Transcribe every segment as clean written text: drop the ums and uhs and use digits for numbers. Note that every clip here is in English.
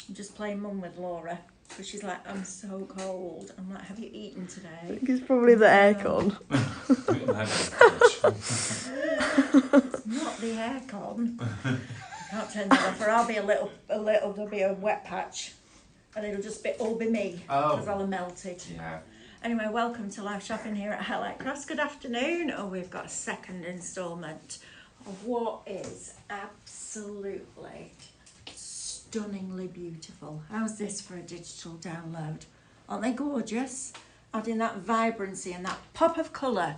I'm just playing mum with Laura because she's like, I'm so cold. I'm like, have you eaten today? I think it's probably the aircon. It's not the aircon. I can't turn that off, or I'll be a little. There'll be a wet patch, and it'll just all be me because I'll have melted. Yeah. Anyway, welcome to live shopping here at Highlight Crafts. Good afternoon. Oh, we've got a second instalment of what is absolutely stunningly beautiful. How's this for a digital download? Aren't they gorgeous? Adding that vibrancy and that pop of colour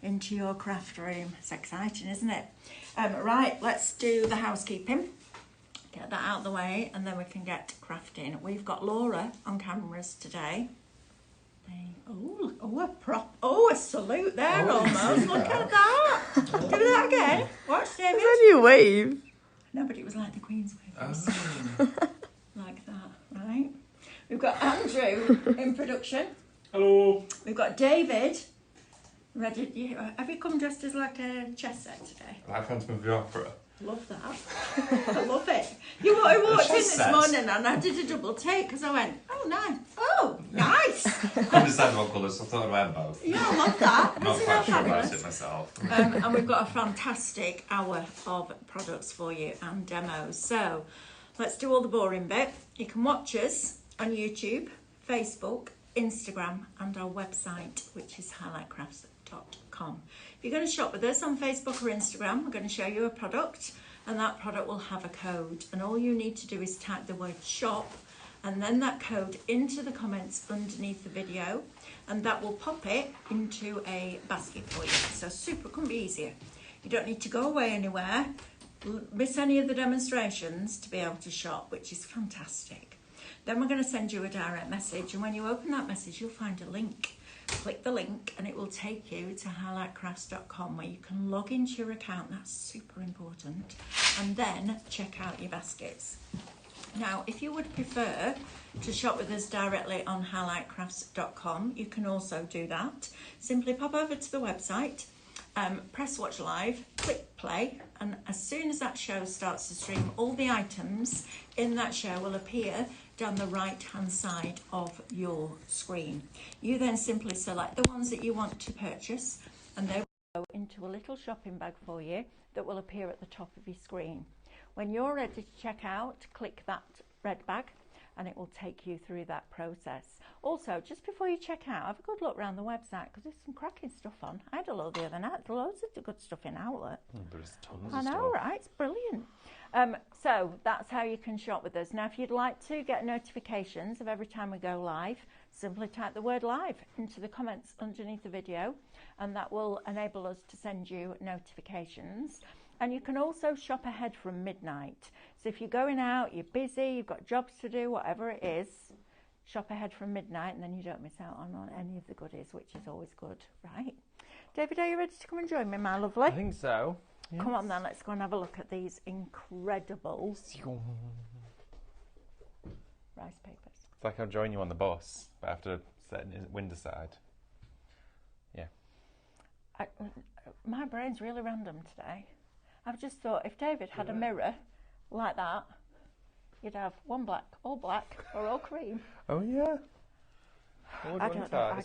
into your craft room. It's exciting, isn't it? Right, let's do the housekeeping. Get that out of the way and then we can get crafting. We've got Laura on cameras today. Oh, a salute there almost. Look at that. Do that again. Watch, David. How do you wave? No, but it was like the Queen's wave. Like that, right? We've got Andrew in production. Hello. We've got David. Ready? Have you come dressed as like a chess set today? Like Phantom of the Opera. Love that. I love it. I walked in this morning and I did a double take because I went, oh, nice. Oh, nice. I understand what colours, so I thought I'd wear both. Yeah, I love that. I'm not quite sure about it myself. And we've got a fantastic hour of products for you and demos. So let's do all the boring bit. You can watch us on YouTube, Facebook, Instagram and our website, which is highlightcrafts.com. If you're going to shop with us on Facebook or Instagram, we're going to show you a product and that product will have a code, and all you need to do is type the word shop and then that code into the comments underneath the video, and that will pop it into a basket for you. So super, couldn't be easier. You don't need to go away anywhere, miss any of the demonstrations to be able to shop, which is fantastic. Then we're going to send you a direct message, and when you open that message you'll find a link. Click the link and it will take you to highlightcrafts.com where you can log into your account. That's super important. And then check out your baskets. Now, if you would prefer to shop with us directly on highlightcrafts.com, you can also do that. Simply pop over to the website, press watch live, click play, and as soon as that show starts to stream, all the items in that show will appear down the right hand side of your screen. You then simply select the ones that you want to purchase and they will go into a little shopping bag for you that will appear at the top of your screen. When you're ready to check out, click that red bag and it will take you through that process. Also, just before you check out, have a good look around the website because there's some cracking stuff on. I had a load the other night. There's loads of good stuff in Outlet. There's tons I of know, stuff. right? It's brilliant. So that's how you can shop with us. Now, if you'd like to get notifications of every time we go live, simply type the word live into the comments underneath the video, and that will enable us to send you notifications. And you can also shop ahead from midnight. So if you're going out, you're busy, you've got jobs to do, whatever it is, shop ahead from midnight and then you don't miss out on any of the goodies, which is always good, right? David, are you ready to come and join me, my lovely? I think so. Yes. Come on then, let's go and have a look at these incredible rice papers. It's like I'll join you on the bus, but I have to sit in the window side. Yeah. My brain's really random today. I've just thought if David had a mirror like that, you'd have one black, or all cream. Oh yeah. I don't know.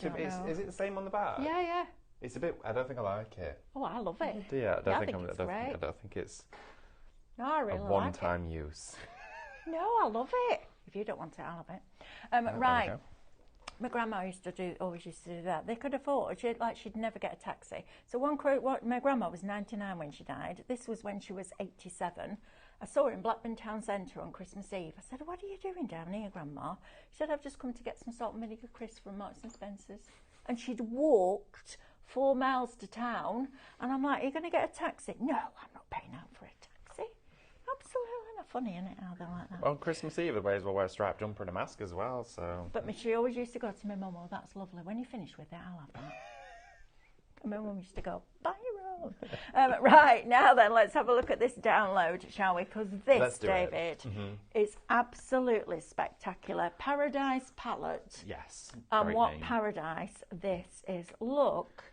Is it the same on the back? Yeah. It's a bit. I don't think I like it. Oh, I love it. Yeah, I don't think it's No, I really a like one-time use. No, I love it. If you don't want it, I'll have it. Right. My grandma always used to do that. They could afford, she'd never get a taxi. So my grandma was 99 when she died. This was when she was 87. I saw her in Blackburn Town Centre on Christmas Eve. I said, what are you doing down here, Grandma? She said, I've just come to get some salt and vinegar crisps from Marks and Spencer's. And she'd walked 4 miles to town. And I'm like, are you going to get a taxi? No, I'm not paying out for a taxi. Absolutely not funny, isn't it, how they're like that? On Christmas Eve, they may as well wear a striped jumper and a mask as well, so... But she always used to go to my mum, oh, that's lovely. When you finish with it, I'll have that. And my mum used to go, bye, Rose. Right, now then, let's have a look at this download, shall we? Because this, David, is absolutely spectacular. Paradise palette. Yes. And what name. Paradise this is. Look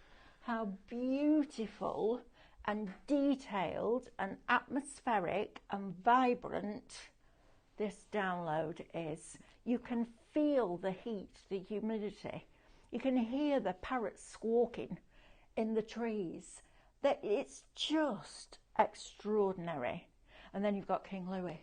how beautiful and detailed and atmospheric and vibrant this download is you can feel the heat, the humidity. You can hear the parrots squawking in the trees. That it's just extraordinary. And then you've got King Louis.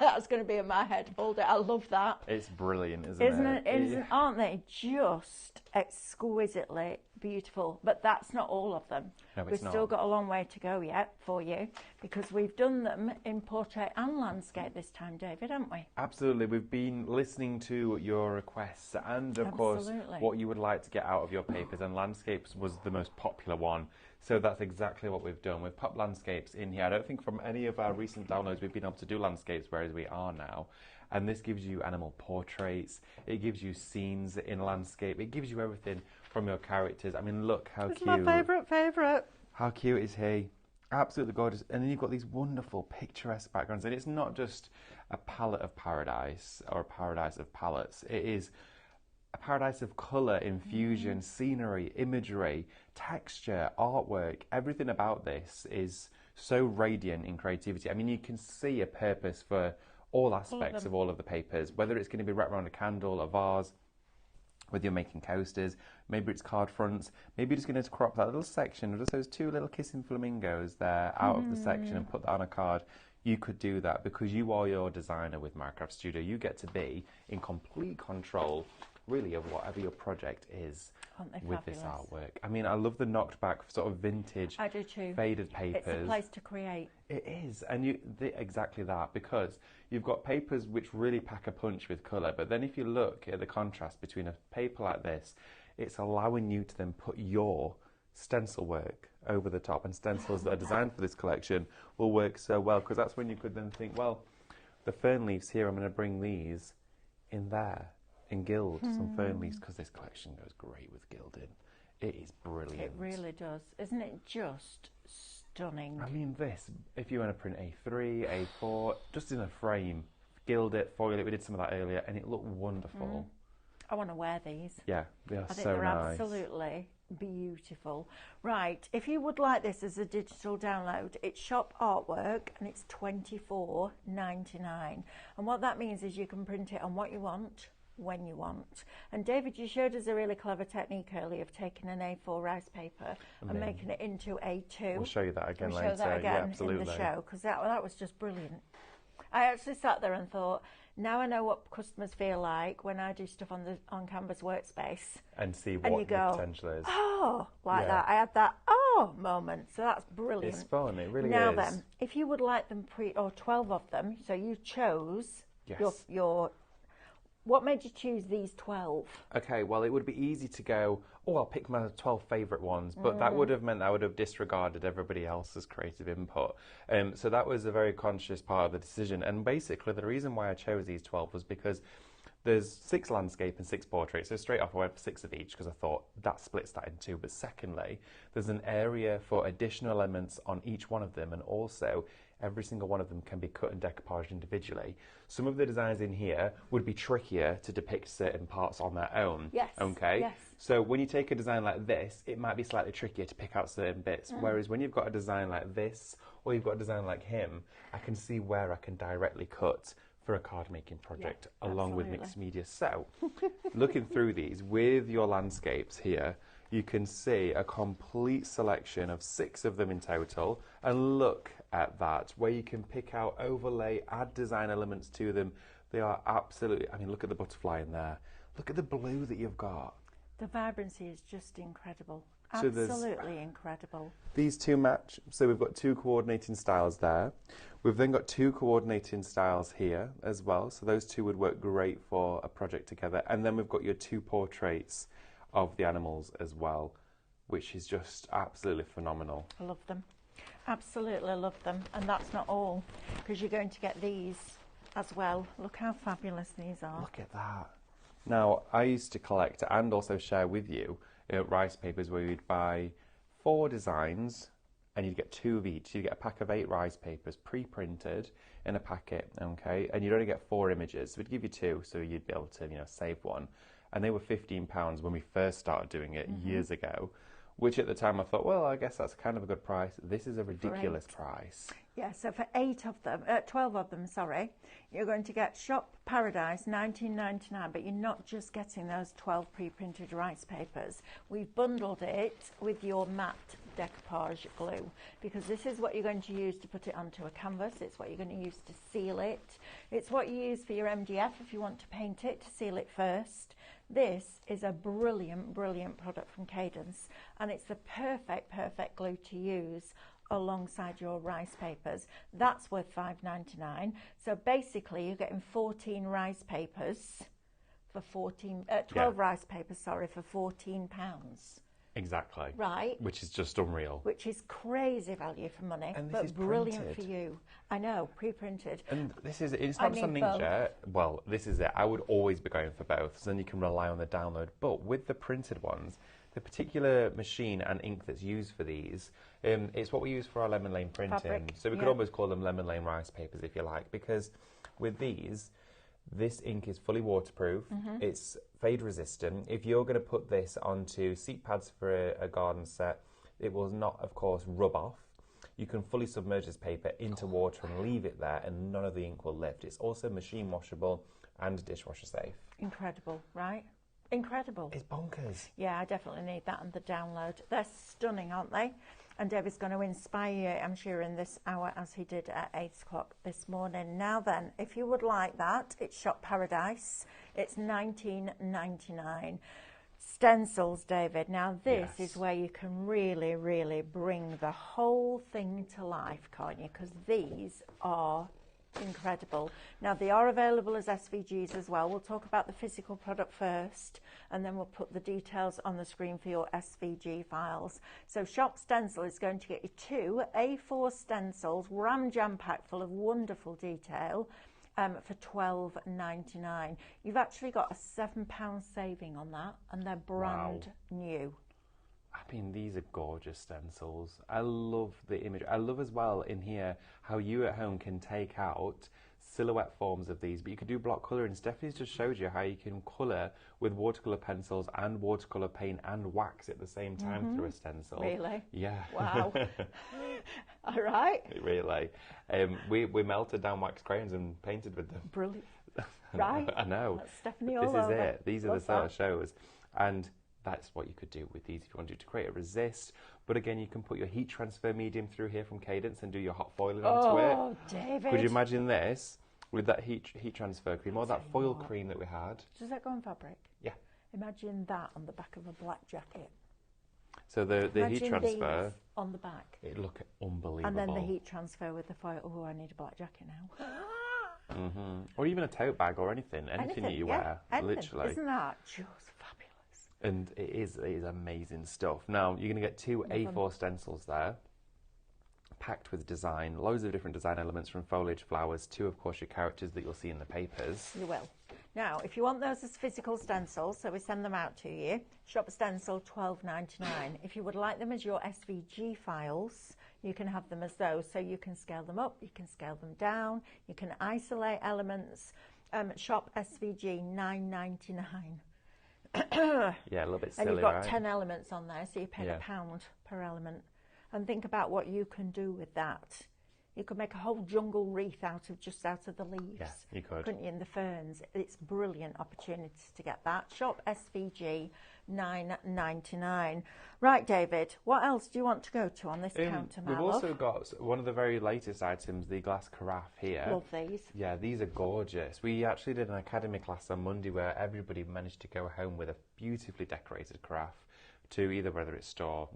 That's going to be in my head all day. I love that. It's brilliant, isn't it? Aren't they just exquisitely beautiful? But that's not all of them. No, it's We've not. still got a long way to go yet for you, because we've done them in portrait and landscape this time, David, haven't we? Absolutely. We've been listening to your requests and, of course, Absolutely. what you would like to get out of your papers, and landscapes was the most popular one. So that's exactly what we've done. We've popped landscapes in here. I don't think from any of our recent downloads we've been able to do landscapes, whereas we are now. And this gives you animal portraits. It gives you scenes in landscape. It gives you everything from your characters. I mean, look how It's cute. my favourite. How cute is he? Absolutely gorgeous. And then you've got these wonderful picturesque backgrounds. And it's not just a palette of paradise or a paradise of palettes. It is a paradise of colour, infusion, scenery, imagery, texture, artwork. Everything about this is so radiant in creativity. I mean, you can see a purpose for all aspects of all of the papers, whether it's going to be wrapped around a candle, a vase, whether you're making coasters, maybe it's card fronts, maybe you're just going to crop that little section, or just those two little kissing flamingos there out of the section and put that on a card. You could do that because you are your designer with Minecraft Studio. You get to be in complete control, really, of whatever your project is with this artwork. I mean, I love the knocked back sort of vintage, I do too. faded papers. It's a place to create. It is, and exactly that, because you've got papers which really pack a punch with colour, but then if you look at the contrast between a paper like this, it's allowing you to then put your stencil work over the top, and stencils that are designed for this collection will work so well, because that's when you could then think, well, the fern leaves here, I'm going to bring these in there and gild some fern leaves, because this collection goes great with gilding. It is brilliant. It really does. Isn't it just stunning? I mean, this, if you want to print A3, A4, just in a frame, gild it, foil it, we did some of that earlier, and it looked wonderful. I want to wear these. Yeah, they are I think so they're nice. absolutely beautiful. Right, if you would like this as a digital download, it's shop artwork and it's $24.99. And what that means is you can print it on what you want, when you want. And David, you showed us a really clever technique earlier of taking an A4 rice paper and making it into A2. We'll show you that again We'll later. show that Yeah, again absolutely. in the show, because that was just brilliant. I actually sat there and thought, now I know what customers feel like when I do stuff on Canvas Workspace. And see And what you the go, potential is. oh, like Yeah. that. I had that moment, so that's brilliant. It's fun, it really now is. then, if you would like them 12 of them, so you chose Yes. your what made you choose these 12? Okay, well, it would be easy to go, I'll pick my 12 favourite ones, but that would have meant I would have disregarded everybody else's creative input. So that was a very conscious part of the decision. And basically, the reason why I chose these 12 was because there's 6 landscape and 6 portraits. So straight off, I went for 6 of each because I thought that splits that in 2. But secondly, there's an area for additional elements on each one of them, and also every single one of them can be cut and decoupaged individually. Some of the designs in here would be trickier to depict certain parts on their own. Yes. Okay. Yes. So when you take a design like this, it might be slightly trickier to pick out certain bits. Whereas when you've got a design like this, or you've got a design like him, I can see where I can directly cut for a card making project along with absolutely. mixed media. So looking through these with your landscapes here, you can see a complete selection of 6 of them in total, and look at that, where you can pick out, overlay, add design elements to them. They are absolutely, I mean, look at the butterfly in there. Look at the blue that you've got. The vibrancy is just incredible. So there's- Absolutely incredible. These 2 match, so we've got 2 coordinating styles there. We've then got 2 coordinating styles here as well, so those 2 would work great for a project together. And then we've got your 2 portraits of the animals as well, which is just absolutely phenomenal. I love them. Absolutely love them. And that's not all, because you're going to get these as well. Look how fabulous these are. Look at that. Now, I used to collect and also share with you rice papers where you'd buy 4 designs and you'd get 2 of each. You'd get a pack of 8 rice papers pre-printed in a packet, okay? And you'd only get 4 images. So we'd give you 2, so you'd be able to, save one. And they were £15 when we first started doing it years ago. which at the time I thought, well, I guess that's kind of a good price. This is a ridiculous price. Yeah, so for 12 of them, sorry, you're going to get Shop Paradise $19.99, but you're not just getting those 12 pre-printed rice papers. We've bundled it with your matte decoupage glue, because this is what you're going to use to put it onto a canvas. It's what you're going to use to seal it. It's what you use for your MDF if you want to paint it, to seal it first. This is a brilliant, brilliant product from Cadence, and it's the perfect glue to use alongside your rice papers. That's worth $5.99. So basically you're getting 14 rice papers for 12 rice papers, sorry, for £14. Exactly. Right. Which is just unreal. Which is crazy value for money, And this but is brilliant printed. for you. I know, pre-printed. And this is, it's not just on need both. Ninja. Well, this is it. I would always be going for both, so then you can rely on the download. But with the printed ones, the particular machine and ink that's used for these, it's what we use for our Lemon Lane printing. Fabric, So we could yeah. almost call them Lemon Lane rice papers if you like, because with these, this ink is fully waterproof. It's fade resistant. If you're going to put this onto seat pads for a garden set, it will not, of course, rub off. You can fully submerge this paper into water and leave it there, and none of the ink will lift. It's also machine washable and dishwasher safe. Incredible, right? Incredible. It's bonkers. Yeah, I definitely need that on the download. They're stunning, aren't they? And David's going to inspire you, I'm sure, in this hour as he did at 8 o'clock this morning. Now then, if you would like that, it's Shop Paradise. It's $19.99. Stencils, David. Now this Yes. is where you can really, really bring the whole thing to life, can't you? Because these are incredible. Now they are available as SVGs as well. We'll talk about the physical product first, and then we'll put the details on the screen for your SVG files. So Shop Stencil is going to get you 2 A4 stencils, ram jam packed full of wonderful detail, for $12.99. You've actually got a £7 saving on that, and they're brand new. I mean, these are gorgeous stencils. I love the image. I love as well in here how you at home can take out silhouette forms of these, but you could do block coloring. Stephanie's just showed you how you can colour with watercolour pencils and watercolour paint and wax at the same time through a stencil. Really? Yeah. Wow. All right. Really. We melted down wax crayons and painted with them. Brilliant. Right. I know. That's Stephanie This all is over. it. These are Love the sort that. of shows. And that's what you could do with these if you wanted to create a resist. But again, you can put your heat transfer medium through here from Cadence and do your hot foiling onto it. Oh, David. Could you imagine this with that heat transfer cream or that foil cream that we had? Does that go on fabric? Yeah. Imagine that on the back of a black jacket. So the heat Imagine transfer, these on the back. it'd look unbelievable. And then the heat transfer with the foil. Oh, I need a black jacket now. Or even a tote bag or anything that you wear, anything. literally. Isn't that just fabulous? And it is amazing stuff. Now, you're going to get 2 A4 stencils there, packed with design, loads of different design elements from foliage, flowers, to, of course, your characters that you'll see in the papers. You will. Now, if you want those as physical stencils, so we send them out to you, Shop Stencil $12.99. If you would like them as your SVG files, you can have them as those. So you can scale them up, you can scale them down, you can isolate elements. Shop SVG $9.99. Yeah, a little bit silly, And you've got right? 10 elements on there, so you pay Yeah. £1 per element. And think about what you can do with that. You could make a whole jungle wreath out of the leaves. Yeah, you could. Couldn't you, in the ferns? It's brilliant opportunity to get that. Shop SVG $9.99. Right, David, what else do you want to go to on this counter, my We've love? also got one of the very latest items, the glass carafe here. Love these. Yeah, these are gorgeous. We actually did an academy class on Monday where everybody managed to go home with a beautifully decorated carafe to either whether it's store,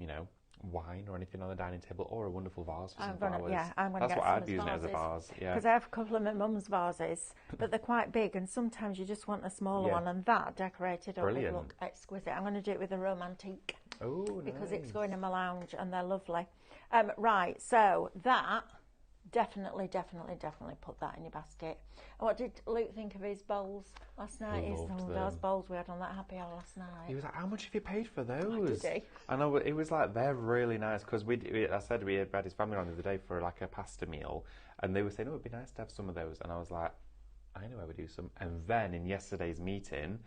wine or anything on the dining table, or a wonderful vase for some flowers. I'm gonna That's get what some I'd use as a vase. Yeah. Because I have a couple of my mum's vases, but they're quite big, and sometimes you just want a smaller Yeah. one, and that decorated up would Brilliant. look exquisite. I'm going to do it with a romantique Oh, because nice. it's going in my lounge, and they're lovely. Right, so that definitely put that in your basket. And what did Luke think of his bowls last night? He loved Those them. bowls we had on that happy hour last night. He was like, "How much have you paid for those?" did he? I know it was like they're really nice because I said we had his family on the other day for like a pasta meal, and they were saying, "Oh, it'd be nice to have some of those," and I was like, "I know I would do some." And then in yesterday's meeting,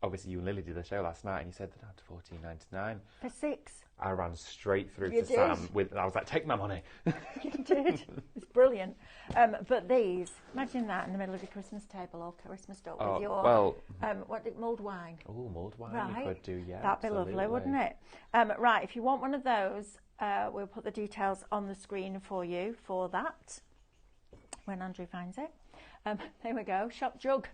obviously you and Lily did the show last night, and you said they're down to $14.99. For 6. I ran straight through You to did. Sam I was like, take my money. You did. It's brilliant. But these, imagine that in the middle of your Christmas table or Christmas talk with your mulled wine. Oh, mulled wine Right. you could do, yeah. That'd be lovely, wouldn't it? Right, if you want one of those, we'll put the details on the screen for you for that when Andrew finds it. There we go. Shop jug.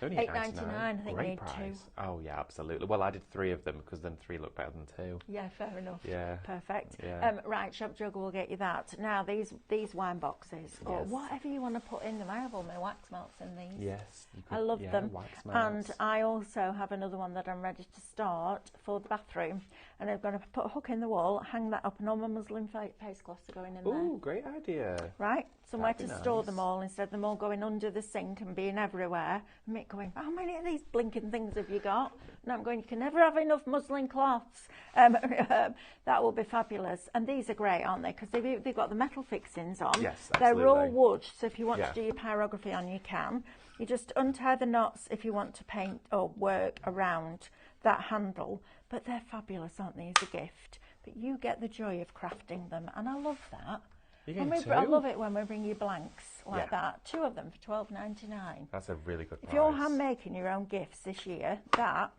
Only $8.99, I think Great you need price. 2. Oh, yeah, absolutely. Well, I did 3 of them because then 3 look better than 2. Yeah, fair enough. Yeah. Perfect. Yeah. Right, Shop Jug will get you that. Now, these wine boxes, or Yes. whatever you want to put in them. I have all my wax melts in these. Yes. You I could- love yeah, them. wax And melts. I also have another one that I'm ready to start for the bathroom. And I'm going to put a hook in the wall, hang that up, and all my muslin face cloths are going in there. Ooh, great idea. Right? Somewhere That'd to be store nice. them all instead of them all going under the sink and being everywhere. And Mick going, how many of these blinking things have you got? And I'm going, you can never have enough muslin cloths. That will be fabulous. And these are great, aren't they? Because they've got the metal fixings on. Yes, They're all absolutely. wood, so if you want Yeah. to do your pyrography on, you can. You just untie the knots if you want to paint or work around that handle. But they're fabulous, aren't they, as a gift? But you get the joy of crafting them, and I love that. You And get I 2? love it when we bring you blanks like Yeah. that. 2 of them for $12.99. That's a really good price. If you're hand making your own gifts this year, that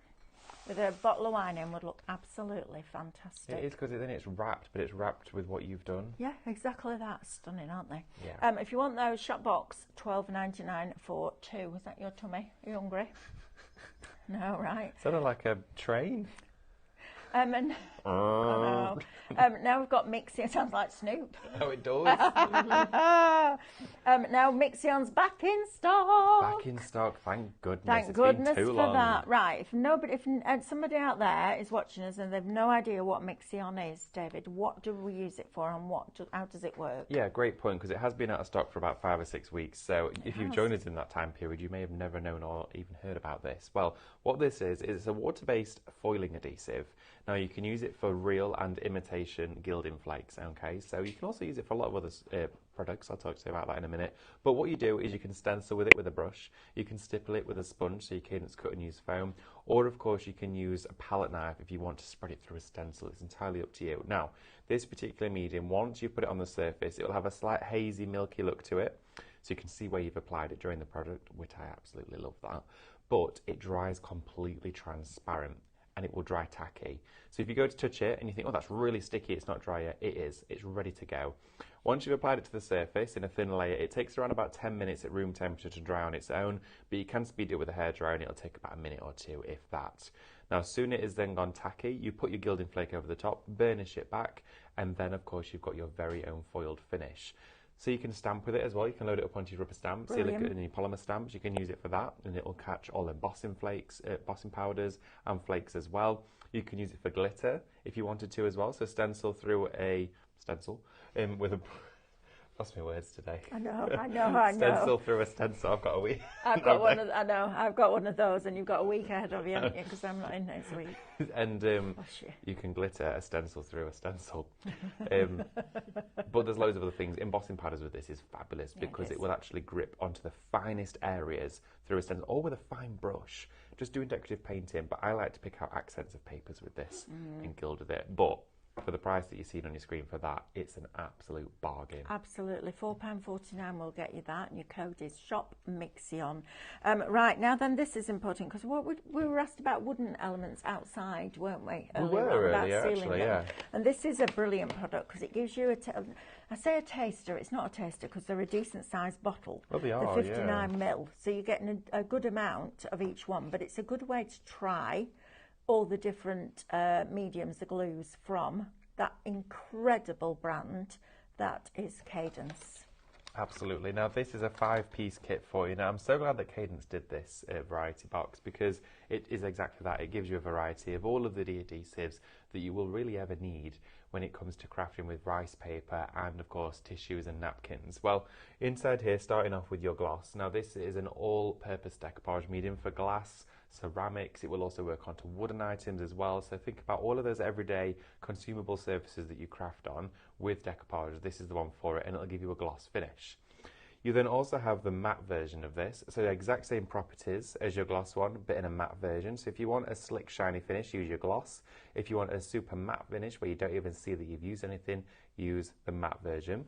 with a bottle of wine in would look absolutely fantastic. It is because then it's wrapped, but it's wrapped with what you've done. Yeah, exactly that. Stunning, aren't they? Yeah. If you want those, shop box, $12.99 for 2. Is that your tummy? Are you hungry? No, right. Sounded like a train. And I know. Now we've got Mixie. It sounds like Snoop. Oh, it does. Now Mixion's back in stock. Back in stock, thank goodness. Thank It's goodness been too for long. that. Right, if somebody out there is watching us and they've no idea what Mixion is, David, what do we use it for and how does it work? Yeah, great point, because it has been out of stock for about 5 or 6 weeks. So if you've has. joined us in that time period, you may have never known or even heard about this. Well, what this is it's a water-based foiling adhesive. Now, you can use it for real and imitation gilding flakes, okay? So you can also use it for a lot of other products. I'll talk to you about that in a minute. But what you do is you can stencil with it with a brush. You can stipple it with a sponge so you can cut and use foam. Or, of course, you can use a palette knife if you want to spread it through a stencil. It's entirely up to you. Now, this particular medium, once you put it on the surface, it will have a slight hazy, milky look to it. So you can see where you've applied it during the product, which I absolutely love that. But it dries completely transparent, and it will dry tacky. So if you go to touch it and you think, oh, that's really sticky, it's not dry yet, it is. It's ready to go. Once you've applied it to the surface in a thin layer, it takes around about 10 minutes at room temperature to dry on its own, but you can speed it with a hairdryer and it'll take about a minute or 2, if that. Now, soon it has then gone tacky, you put your gilding flake over the top, burnish it back, and then, of course, you've got your very own foiled finish. So you can stamp with it as well. You can load it up onto your rubber stamps, Brilliant. and your polymer stamps. You can use it for that, and it will catch all embossing flakes, embossing powders, and flakes as well. You can use it for glitter if you wanted to as well. So stencil through a stencil with a. Lost my words today. I know. Stencil through a stencil. I've got a wee. I've got one of those, and you've got a week ahead of you, haven't you? Because I'm not in next week. And Bless you. you can glitter a stencil through a stencil. But there's loads of other things. Embossing powders with this is fabulous Yeah, it because is. it will actually grip onto the finest areas through a stencil or with a fine brush. Just doing decorative painting, but I like to pick out accents of papers with this and gild with it. But for the price that you've seen on your screen for that, it's an absolute bargain. Absolutely. £4.49 will get you that, and your code is ShopMixion. Right, now then, this is important because we were asked about wooden elements outside, weren't we? We Earlier were on, about earlier, sealing actually, them. yeah. And this is a brilliant product because it gives you I say a taster, it's not a taster because they're a decent sized bottle. Well, they They're are, 59 mil, so you're getting a good amount of each one, but it's a good way to try all the different mediums, the glues from that incredible brand that is Cadence. Absolutely. Now, this is a 5-piece kit for you. Now, I'm so glad that Cadence did this variety box because it is exactly that. It gives you a variety of all of the adhesives that you will really ever need when it comes to crafting with rice paper and, of course, tissues and napkins. Well, inside here, starting off with your gloss. Now, this is an all-purpose decoupage medium for glass, ceramics. It will also work onto wooden items as well. So think about all of those everyday consumable surfaces that you craft on with decoupage. This is the one for it, and it'll give you a gloss finish. You then also have the matte version of this. So the exact same properties as your gloss one, but in a matte version. So if you want a slick, shiny finish, use your gloss. If you want a super matte finish where you don't even see that you've used anything, use the matte version.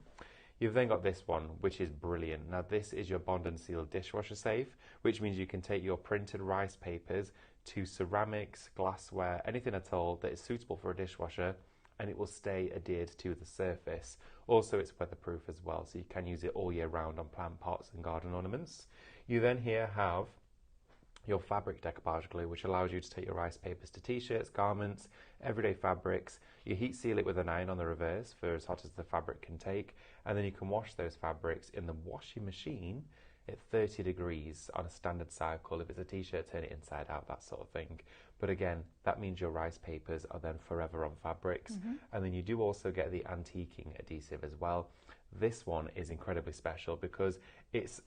You've then got this one, which is brilliant. Now this is your bond and seal dishwasher safe, which means you can take your printed rice papers to ceramics, glassware, anything at all that is suitable for a dishwasher, and it will stay adhered to the surface. Also, it's weatherproof as well, so you can use it all year round on plant pots and garden ornaments. You then here have your fabric decoupage glue, which allows you to take your rice papers to t-shirts, garments, everyday fabrics. You heat seal it with an iron on the reverse for as hot as the fabric can take, and then you can wash those fabrics in the washing machine at 30 degrees on a standard cycle. If it's a t-shirt, turn it inside out, that sort of thing. But again, that means your rice papers are then forever on fabrics. And then you do also get the antiquing adhesive as well. This one is incredibly special because it's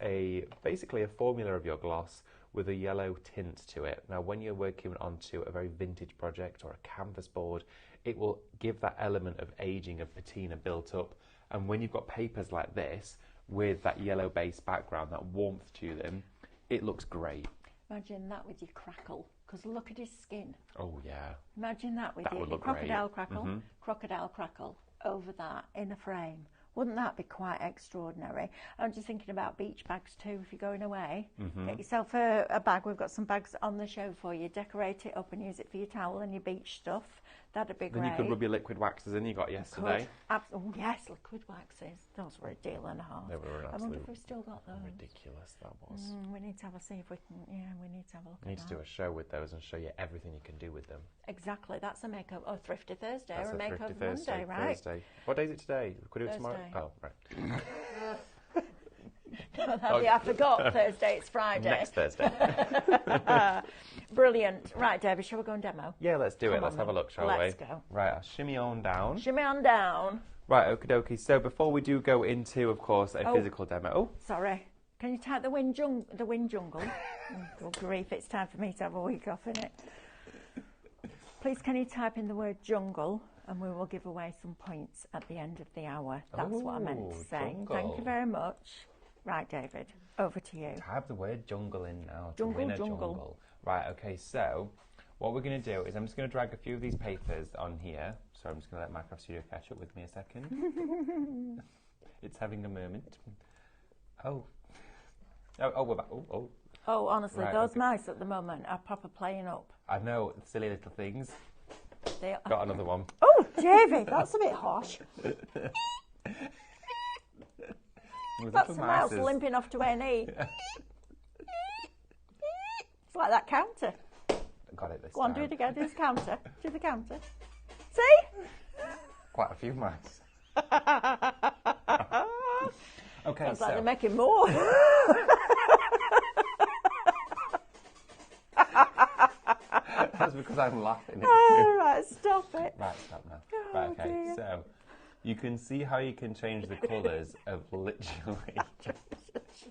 basically a formula of your gloss with a yellow tint to it. Now, when you're working onto a very vintage project or a canvas board, it will give that element of aging, of patina built up. And when you've got papers like this, with that yellow base background, that warmth to them, it looks great. Imagine that with your crackle, because look at his skin. Oh yeah. Imagine that with That your would look crocodile great. crackle, crocodile crackle over that in a frame. Wouldn't that be quite extraordinary? I'm just thinking about beach bags too. If you're going away, get yourself a bag. We've got some bags on the show for you. Decorate it up and use it for your towel and your beach stuff. That'd be great. Then you could rub your liquid waxes in you got yesterday. Oh yes, liquid waxes. Those were a deal and a half. They were an I wonder absolute if we've still got those. ridiculous, that was. We need to have a see if we can. Yeah, we need to have a look You at need that. to do a show with those and show you everything you can do with them. Exactly. That's a makeup. Oh, Thrifty Thursday That's or a a makeup Thrifty Thursday, Monday, right? Thursday. What day is it today? Could we do it tomorrow? Thursday. Oh, right. I forgot Thursday. It's Friday. Next Thursday. Brilliant. Right, David, shall we go and demo? Yeah, let's do it. Come Let's on have a then. look, shall Let's we? go. Right, I'll shimmy on down. Shimmy on down. Right, okie dokie. So before we do go into, of course, a physical demo. Oh, Sorry. Can you type the wind jungle? Oh, good grief, it's time for me to have a week off, innit? Please, can you type in the word jungle and we will give away some points at the end of the hour. That's what I meant to say. jungle. Thank you very much. Right, David, over to you. type the word jungle in now. Jungle, to win a jungle. Right, okay, so what we're going to do is I'm just going to drag a few of these papers on here. So I'm just going to let Minecraft Studio catch up with me a second. It's having a moment. Oh, we're back. Oh, honestly, Right, those okay. mice at the moment are proper playing up. I know, silly little things. They are. Got another one. Oh, David, that's a bit harsh. With That's little a mouse mices. limping off to A&E. It's like that counter. Got it this Go on, time. do it again. Do the counter. Do the counter. See? Quite a few mice. Okay, Sounds so like they're making more. that's because I'm laughing. All right, stop it. Right, stop now. Oh, Right, okay, dear. so you can see how you can change the colours of literally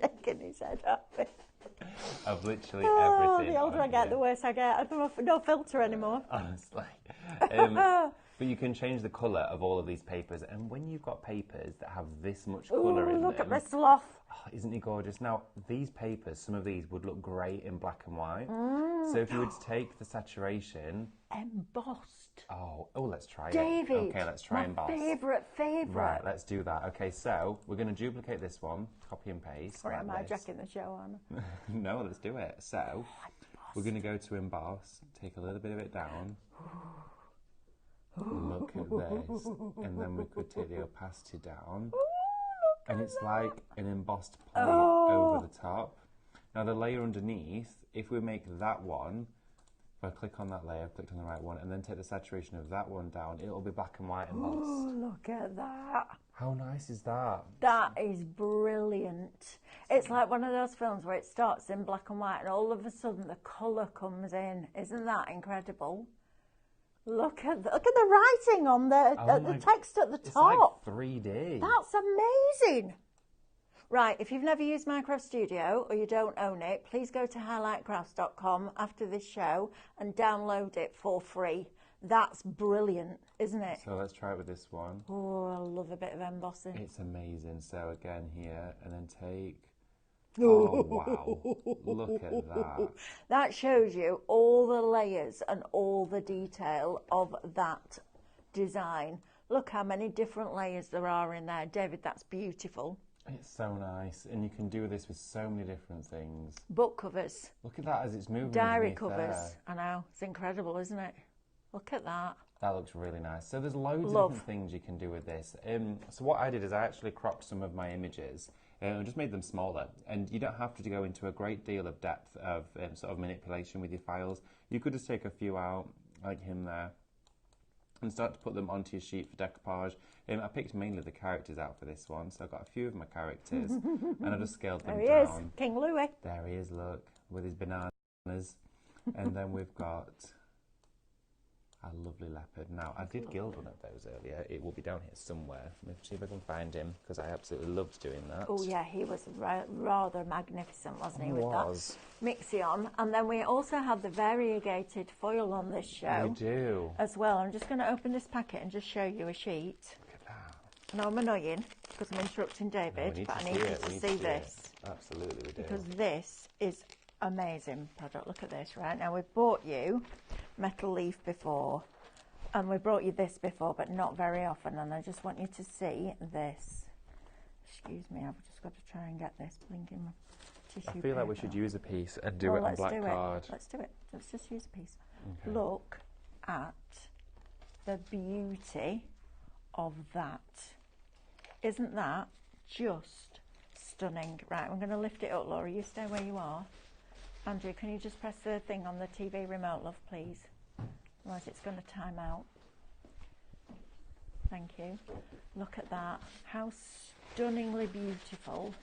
Shaking his head up. everything. Oh, the older on I get, here, the worse I get. I don't have no filter anymore. honestly. But you can change the colour of all of these papers, and when you've got papers that have this much colour Ooh, in look them, at the sloth. oh, isn't it gorgeous? Now, these papers, some of these would look great in black and white. So if you were to take the saturation, Embossed. let's try David. it. Okay, let's try my emboss. favourite. Right, let's do that. Okay, so we're going to duplicate this one, copy and paste. Or like am I this. jacking the show on? No, let's do it. So we're going to go to emboss, take a little bit of it down. Look at this. And then we could take the opacity down. And it's like an embossed plate over the top. Now the layer underneath, if we make that one, if I click on that layer, I've clicked on the right one, and then take the saturation of that one down, it'll be black and white embossed. Oh, look at that. How nice is that? That is brilliant. It's like one of those films where it starts in black and white and all of a sudden the colour comes in. Isn't that incredible? Look at the writing on the text at the It's top. like 3D. That's amazing. Right, if you've never used Minecraft Studio or you don't own it, please go to highlightcrafts.com after this show and download it for free. That's brilliant, isn't it? So let's try it with this one. Oh, I love a bit of embossing. It's amazing. So again here, and then take. Oh wow! Look at that. That shows you all the layers and all the detail of that design. Look how many different layers there are in there. David, that's beautiful. It's so nice, and you can do this with so many different things. Book covers, Look at that as it's moving. diary underneath covers. there. I know, it's incredible, isn't it? Look at that. That looks really nice. So there's loads of Love. different things you can do with this. So what I did is I actually cropped some of my images and just made them smaller. And you don't have to go into a great deal of depth of sort of manipulation with your files. You could just take a few out, like him there, and start to put them onto your sheet for decoupage. I picked mainly the characters out for this one, so I got a few of my characters and I just scaled them There he down. is, King Louis. There he is, look, with his bananas. And then we've got a lovely leopard. Now, I did gild one of those earlier. It will be down here somewhere. Let's see if I can find him, because I absolutely loved doing that. Oh yeah, he was rather magnificent, wasn't he, with was. that Mixion? And then we also have the variegated foil on this show We do. as well. I'm just going to open this packet and just show you a sheet. Look at that. No, I'm annoying because I'm interrupting No, we David, need but to I need you it. to We need see it. this Absolutely, we do. because this is amazing product. Look at this, right? Now, we've bought you Metal Leaf before, and we brought you this before, but not very often, and I just want you to see this. Excuse me, I've just got to try and get this blinking tissue I feel like we paper. should use a piece and do Well, it on let's black do card. Let's do it. Let's just use a piece. Okay. Look at the beauty of that. Isn't that just stunning? Right, I'm going to lift it up, Laura. You stay where you are. Andrew, can you just press the thing on the TV remote, love, please? Otherwise it's going to time out. Thank you. Look at that. How stunningly beautiful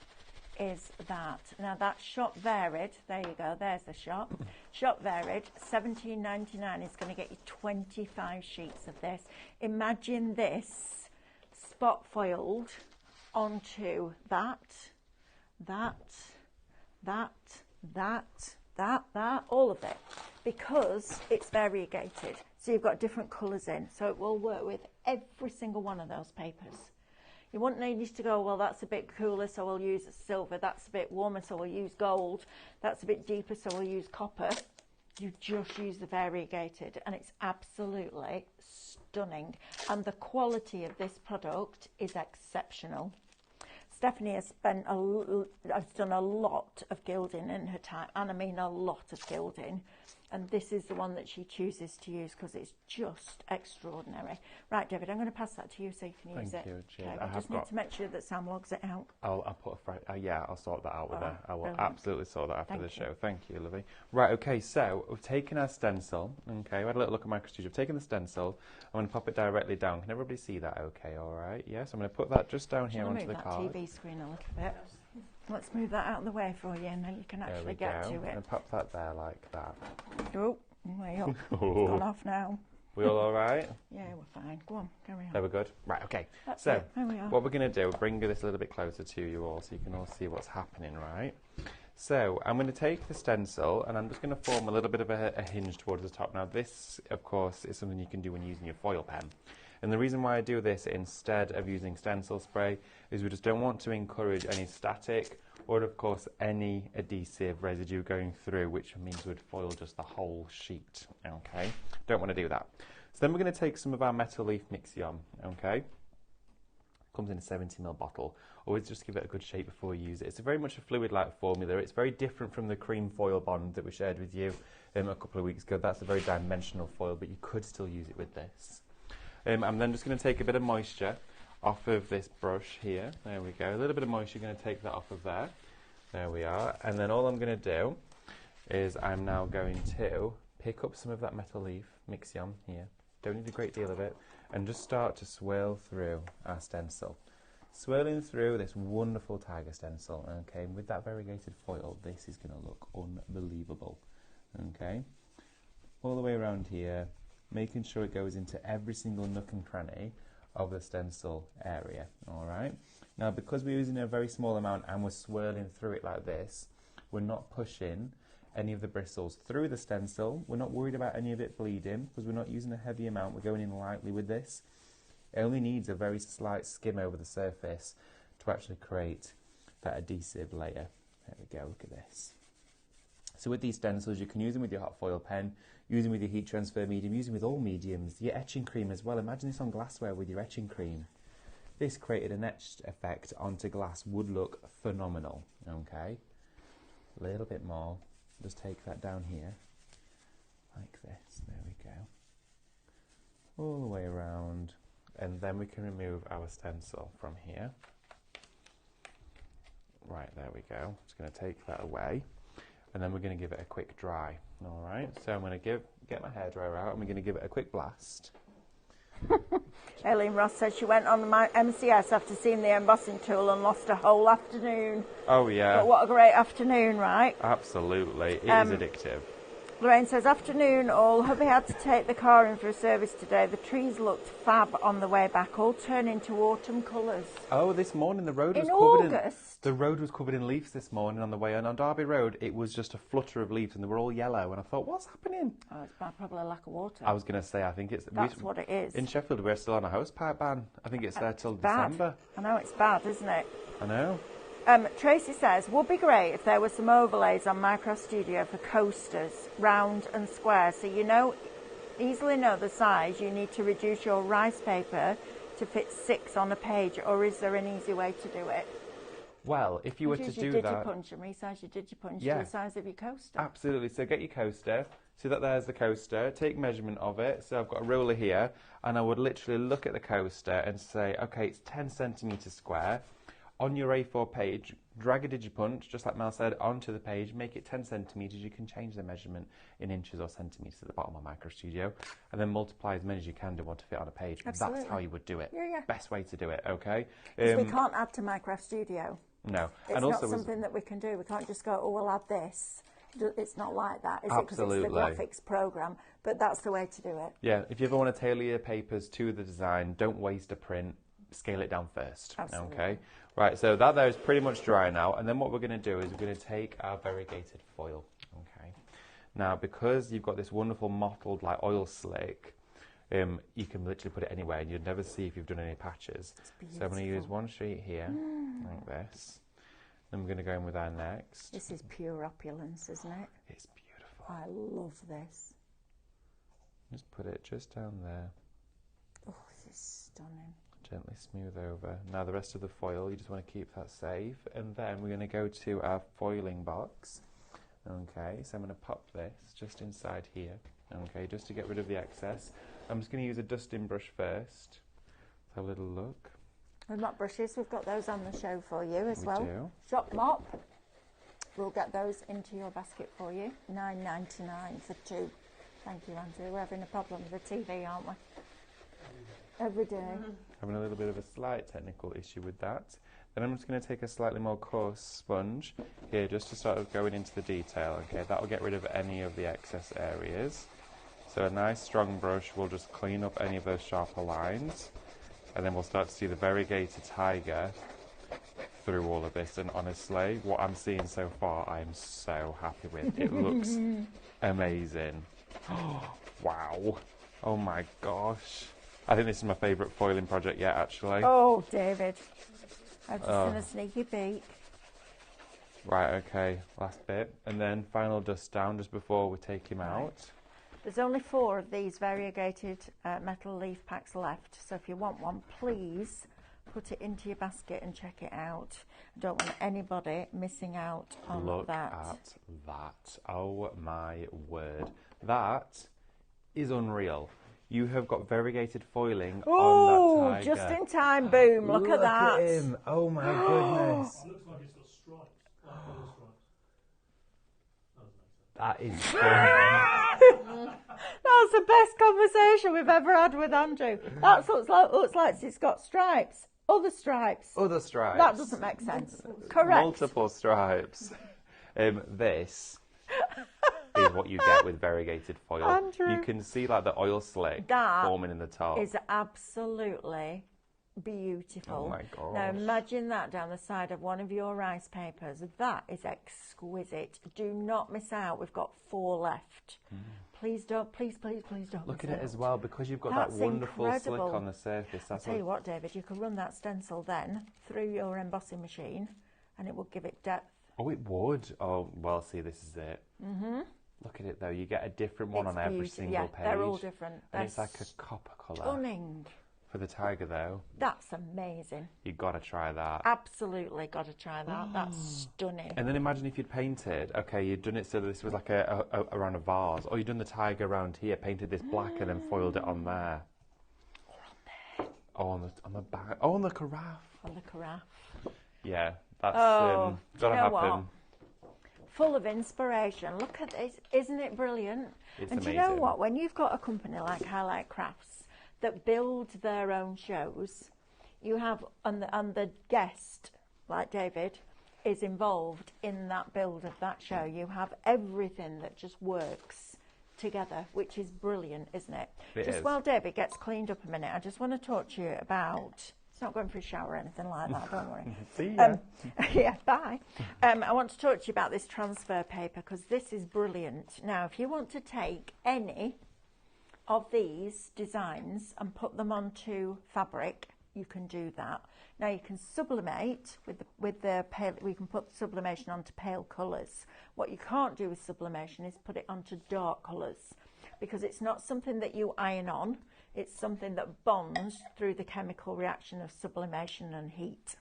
is that? Now that's shop varied. There you go. There's the shop. Shop varied. $17.99 is going to get you 25 sheets of this. Imagine this spot foiled onto that, all of it, because it's variegated. So you've got different colours in, so it will work with every single one of those papers. You wouldn't need to go, well, that's a bit cooler, so we'll use silver. That's a bit warmer, so we'll use gold. That's a bit deeper, so we'll use copper. You just use the variegated, and it's absolutely stunning. And the quality of this product is exceptional. Stephanie has done a lot of gilding in her time, and I mean a lot of gilding. And this is the one that she chooses to use because it's just extraordinary. Right, David, I'm going to pass that to you so you can use it. Thank you, cheers. Okay, I I have just need got- to make sure that Sam logs it out. I'll put I'll sort that out with her. I will brilliant. absolutely sort that after Thank the you. show. Thank you, Lovey. Right, okay, so we've taken our stencil. Okay, we had a little look at MicroStudio. We've taken the stencil. I'm going to pop it directly down. Can everybody see that okay, all right? Yes, I'm going to put that just down here Shall I onto move the that card. TV screen a little bit? Let's move that out of the way for you, and then you can There actually we get go. to it. And pop that there like that. Oh, way up. It's gone off now. We all right? Yeah, we're fine. Go on, carry on. There we're good. Right, okay. That's So, it. There we are. what we're going to do, bring this a little bit closer to you all so you can all see what's happening, right? So, I'm going to take the stencil and I'm just going to form a little bit of a hinge towards the top. Now, this, of course, is something you can do when using your foil pen. And the reason why I do this instead of using stencil spray is we just don't want to encourage any static or, of course, any adhesive residue going through, which means we'd foil just the whole sheet, okay? Don't want to do that. So then we're going to take some of our Metal Leaf Mixion, okay? Comes in a 70ml bottle. Always just give it a good shake before you use it. It's very much a fluid-like formula. It's very different from the cream foil bond that we shared with you a couple of weeks ago. That's a very dimensional foil, but you could still use it with this. I'm then just going to take a bit of moisture off of this brush here. There we go. A little bit of moisture, going to take that off of there. There we are. And then all I'm going to do is I'm now going to pick up some of that Metal Leaf Mixion here. Don't need a great deal of it. And just start to swirl through our stencil. Swirling through this wonderful tiger stencil. Okay, and with that variegated foil, this is going to look unbelievable. Okay, all the way around here, making sure it goes into every single nook and cranny of the stencil area. All right. Now, because we're using a very small amount and we're swirling through it like this, we're not pushing any of the bristles through the stencil. We're not worried about any of it bleeding because we're not using a heavy amount. We're going in lightly with this. It only needs a very slight skim over the surface to actually create that adhesive layer. There we go, look at this. So with these stencils, you can use them with your hot foil pen, use them with your heat transfer medium, use them with all mediums, your etching cream as well. Imagine this on glassware with your etching cream. This created an etched effect onto glass would look phenomenal, okay? A little bit more, just take that down here, like this, there we go. All the way around, and then we can remove our stencil from here. Right, there we go. Just going to take that away, and then we're going to give it a quick dry. All right, so I'm going to get my hairdryer out, and we're going to give it a quick blast. Aileen Ross says she went on the MCS after seeing the embossing tool and lost a whole afternoon. Oh yeah. But what a great afternoon, right? Absolutely, it is addictive. Lorraine says, afternoon all. Hubby had to take the car in for a service today. The trees looked fab on the way back, all turn into autumn colours. Oh, this morning the road was In covered August? the road was covered in leaves this morning on the way, and on Derby Road it was just a flutter of leaves and they were all yellow, and I thought, what's happening? Oh, it's probably a lack of water. I was going to say, I think it's... That's what it is. In Sheffield we're still on a hosepipe ban. I think it's there till Bad. December. I know, it's bad, isn't it? I know. Tracy says, would be great if there were some overlays on Micro Studio for coasters, round and square, so you easily know the size. You need to reduce your rice paper to fit 6 on a page, or is there an easy way to do it? Well, if you were to do that... Digipunch and resize your Digipunch Yeah. to the size of your coaster. Absolutely. So get your coaster. See that there's the coaster. Take measurement of it. So I've got a ruler here, and I would literally look at the coaster and say, okay, it's 10 centimetres square. On your A4 page, drag a Digipunch, just like Mel said, onto the page, make it 10 centimetres. You can change the measurement in inches or centimetres at the bottom of Micro Studio, and then multiply as many as you can to want to fit on a page. Absolutely. That's how you would do it. Yeah. Best way to do it, okay? Because we can't add to Micro Studio. No. It's and not also something that we can do. We can't just go, oh, we'll add this. It's not like that, is Absolutely. it? Because it's the graphics program, but that's the way to do it. Yeah, if you ever want to tailor your papers to the design, don't waste a print. Scale it down first. Absolutely. Okay. Right, so that there is pretty much dry now, and then what we're going to do is we're going to take our variegated foil. Okay. Now, because you've got this wonderful mottled like oil slick, you can literally put it anywhere, and you'd never see if you've done any patches. So I'm going to use one sheet here, like this. Then we're going to go in with our next. This is pure opulence, isn't it? It's beautiful. I love this. Just put it just down there. Oh, this is stunning. Gently smooth over. Now the rest of the foil, you just want to keep that safe. And then we're going to go to our foiling box. Okay, so I'm going to pop this just inside here. Okay, just to get rid of the excess. I'm just going to use a dusting brush first. Let's have a little look. With mop brushes, we've got those on the show for you as well. We do. Shop mop. We'll get those into your basket for you. $9.99 for 2. Thank you, Andrew. We're having a problem with the TV, aren't we? Every day. Having a little bit of a slight technical issue with that. Then I'm just going to take a slightly more coarse sponge here just to start going into the detail. Okay, that will get rid of any of the excess areas. So a nice strong brush will just clean up any of those sharper lines, and then we'll start to see the variegated tiger through all of this. And honestly, what I'm seeing so far, I'm so happy with. It looks amazing. Wow. Oh my gosh. I think this is my favourite foiling project yet, actually. Oh, David. I've just done a sneaky peek. Right, okay, last bit. And then final dust down just before we take him out. There's only 4 of these variegated metal leaf packs left, so if you want one, please put it into your basket and check it out. I don't want anybody missing out on Look that. at that. Oh my word. That is unreal. You have got variegated foiling on that tiger. Just in time, boom, look at that. Him. Oh my goodness. It looks like it's got stripes. Like little stripes. That is fun. That's the best conversation we've ever had with Andrew. That looks like it's got stripes. Other stripes. Other stripes. That doesn't make sense. Correct. Multiple stripes. This is what you get with variegated foil. Andrew. You can see like the oil slick That forming in the top. is absolutely beautiful. Oh my gosh. Now imagine that down the side of one of your rice papers. That is exquisite. Do not miss out. We've got 4 left. Please don't, please don't Look miss at it out. as well, because you've got That's that wonderful incredible. slick on the surface. I'll That's tell you what, David, you can run that stencil then through your embossing machine and it will give it depth. Oh, it would. Oh, well, see, this is it. Mm-hmm. Look at it, though. You get a different one It's on every beautiful. single Yeah, page. they're all different. And They're it's like a copper colour. Stunning. For the tiger, though, That's amazing. you've got to try that. Absolutely got to try that. That's stunning. And then imagine if you'd painted, okay, you'd done it so this was like around a vase, or you'd done the tiger around here, painted this black and then foiled it on there. Or on there. Oh, on the back. Oh, on the carafe. On the carafe. Yeah, that's Oh, got to you know happen. Full of inspiration. Look at this. Isn't it brilliant? It's and do you know amazing. what? When you've got a company like Highlight Crafts that build their own shows, you have, and the guest, like David, is involved in that build of that show. You have everything that just works together, which is brilliant, isn't it? It Just is. while David gets cleaned up a minute, I just want to talk to you about, it's not going for a shower or anything like that, don't worry. See ya. Yeah, bye. I want to talk to you about this transfer paper because this is brilliant. Now, if you want to take any of these designs and put them onto fabric, you can do that. Now you can sublimate with the pale. We can put sublimation onto pale colours. What you can't do with sublimation is put it onto dark colours, because it's not something that you iron on. It's something that bonds through the chemical reaction of sublimation and heat.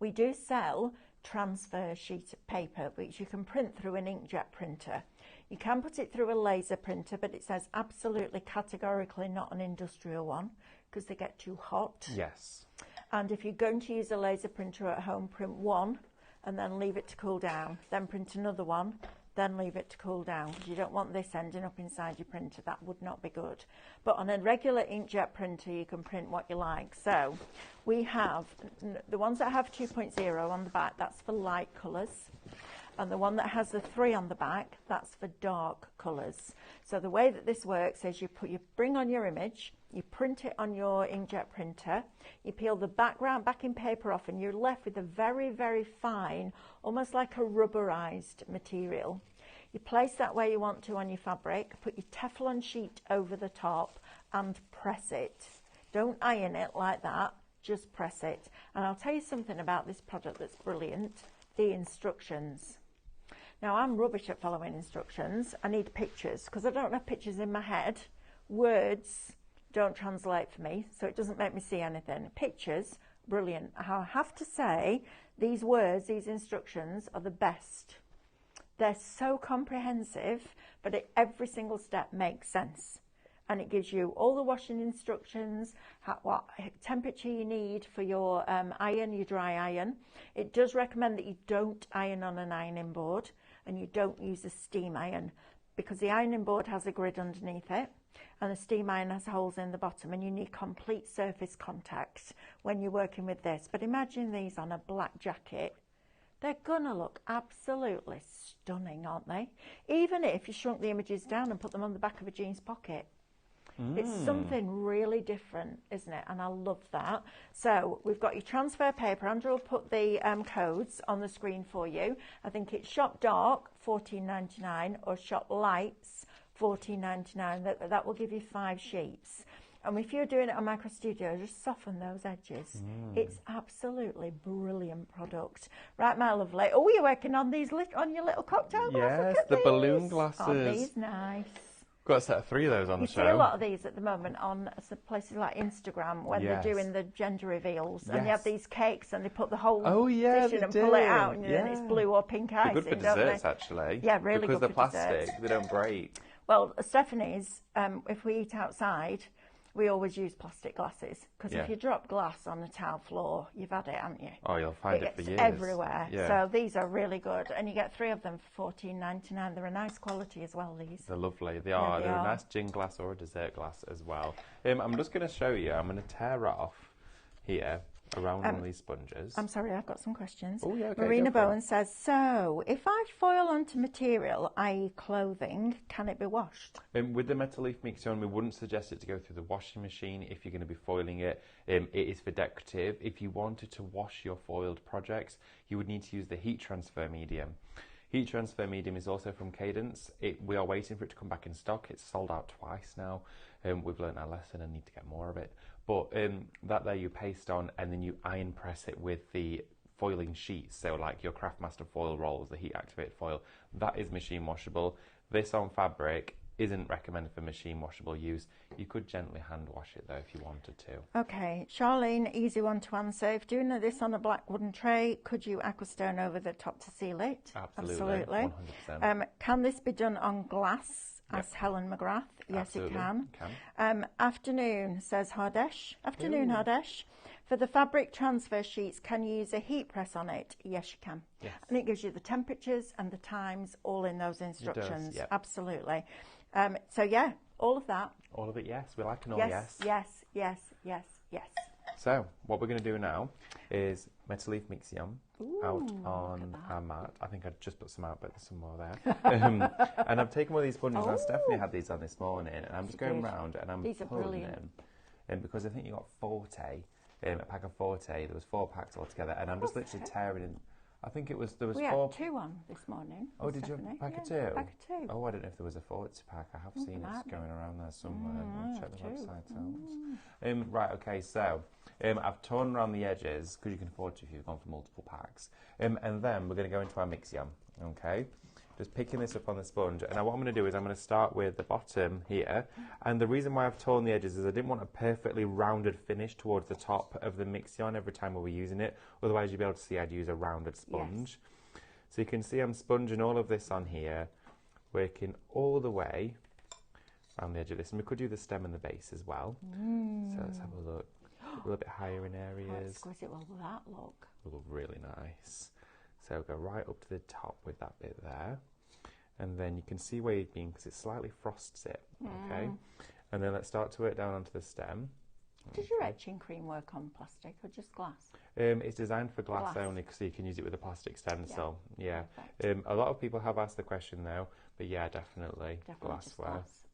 We do sell transfer sheet paper, which you can print through an inkjet printer. You can put it through a laser printer, but it says absolutely categorically not an industrial one because they get too hot. Yes. And if you're going to use a laser printer at home, print one and then leave it to cool down. Then print another one, then leave it to cool down, because you don't want this ending up inside your printer. That would not be good. But on a regular inkjet printer, you can print what you like. So we have the ones that have 2.0 on the back, that's for light colours. And the one that has the 3 on the back, that's for dark colours. So the way that this works is you bring on your image, you print it on your inkjet printer, you peel the background backing paper off, and you're left with a very, very fine, almost like a rubberized material. You place that where you want to on your fabric, put your Teflon sheet over the top and press it. Don't iron it like that, just press it. And I'll tell you something about this product that's brilliant, the instructions. Now, I'm rubbish at following instructions. I need pictures because I don't have pictures in my head. Words don't translate for me, so it doesn't make me see anything. Pictures, brilliant. I have to say, these words, these instructions are the best. They're so comprehensive, but every single step makes sense. And it gives you all the washing instructions, what temperature you need for your iron, your dry iron. It does recommend that you don't iron on an ironing board and you don't use a steam iron, because the ironing board has a grid underneath it and the steam iron has holes in the bottom, and you need complete surface contact when you're working with this. But imagine these on a black jacket. They're gonna look absolutely stunning, aren't they? Even if you shrunk the images down and put them on the back of a jeans pocket. It's something really different, isn't it? And I love that. So we've got your transfer paper. Andrew will put the codes on the screen for you. I think it's Shop Dark, $14.99, or Shop Lights, $14.99. That will give you 5 sheets. And if you're doing it on Micro Studio, just soften those edges. It's absolutely brilliant product. Right, my lovely. Oh, you're working on these on your little cocktail glass. Yes, Look at the these. balloon glasses. Aren't these nice? Got a set of 3 of those on You the see show. a lot of these at the moment on places like Instagram when Yes. they're doing the gender reveals, and they Yes. have these cakes and they put the whole Oh, yeah, dish in they and pull it out, do. and then it's Yeah. blue or pink They're icing, good for don't desserts, they? actually. Yeah, really because good they're for plastic, desserts. they don't break. Well, Stephanie's, if we eat outside, we always use plastic glasses, because Yeah. if you drop glass on the tile floor, you've had it, haven't you? Oh, you'll find it for gets years. everywhere. Yeah. So these are really good, and you get 3 of them for $14.99. They're a nice quality as well, these. They're lovely. They are. they They're are. a nice gin glass or a dessert glass as well. I'm just going to show you. I'm going to tear off here. around one of these sponges. I'm sorry, I've got some questions. Oh, yeah, okay, Marina go for it. Bowen says, so if I foil onto material, i.e. clothing, can it be washed? With the Metal Leaf Mixion, we wouldn't suggest it to go through the washing machine if you're going to be foiling it. It is for decorative. If you wanted to wash your foiled projects, you would need to use the heat transfer medium. Heat transfer medium is also from Cadence. We are waiting for it to come back in stock. It's sold out twice now. We've learned our lesson and need to get more of it. But that there you paste on and then you iron press it with the foiling sheets. So like your Craftmaster foil rolls, the heat activated foil, that is machine washable. This on fabric isn't recommended for machine washable use. You could gently hand wash it though if you wanted to. Okay, Charlene, easy one to answer. If doing this on a black wooden tray, could you aquastone over the top to seal it? Absolutely. 100%. Can this be done on glass? Yep. Asks Helen McGrath. Yes, Absolutely. it can. Afternoon, says Hardesh. Afternoon, Hardesh. For the fabric transfer sheets, can you use a heat press on it? Yes, you can. Yes. And it gives you the temperatures and the times all in those instructions. yep. Absolutely. So yeah, all of that. All of it, yes. We like an all Yes, yes, yes, yes, yes. So, what we're going to do now is Metal Leaf Mixion out on our mat. I think I just put some out, but there's some more there. And I've taken one of these sponges. Now, Stephanie had these on this morning, and I'm just going round and I'm These are pulling brilliant. them. And because I think you got 40, a pack of 40, there was 4 packs altogether, and I'm just literally tearing in. I think there was We 4. had 2 on this morning. Oh, did you have a Stephanie. pack of 2? Yeah, pack of 2. Oh, I don't know if there was a 40 pack. I have seen might it be. going around there somewhere. I'll check the 2. website out. Right, okay, so I've torn around the edges because you can afford to if you've gone for multiple packs. And then we're going to go into our Mixion, okay? Just picking this up on the sponge. And now what I'm going to do is I'm going to start with the bottom here. And the reason why I've torn the edges is I didn't want a perfectly rounded finish towards the top of the Mixion every time we were using it. Otherwise, you'd be able to see I'd use a rounded sponge. Yes. So you can see I'm sponging all of this on here, working all the way around the edge of this. And we could do the stem and the base as well. So let's have a look. A little bit higher in How areas. exquisite will that look? Look really nice. So go right up to the top with that bit there. And then you can see where you've been because it slightly frosts it. Okay. And then let's start to work down onto the stem. Did your etching cream work on plastic or just glass? It's designed for glass only so you can use it with a plastic stencil. Yeah. A lot of people have asked the question though, but yeah, definitely glassware. Glass.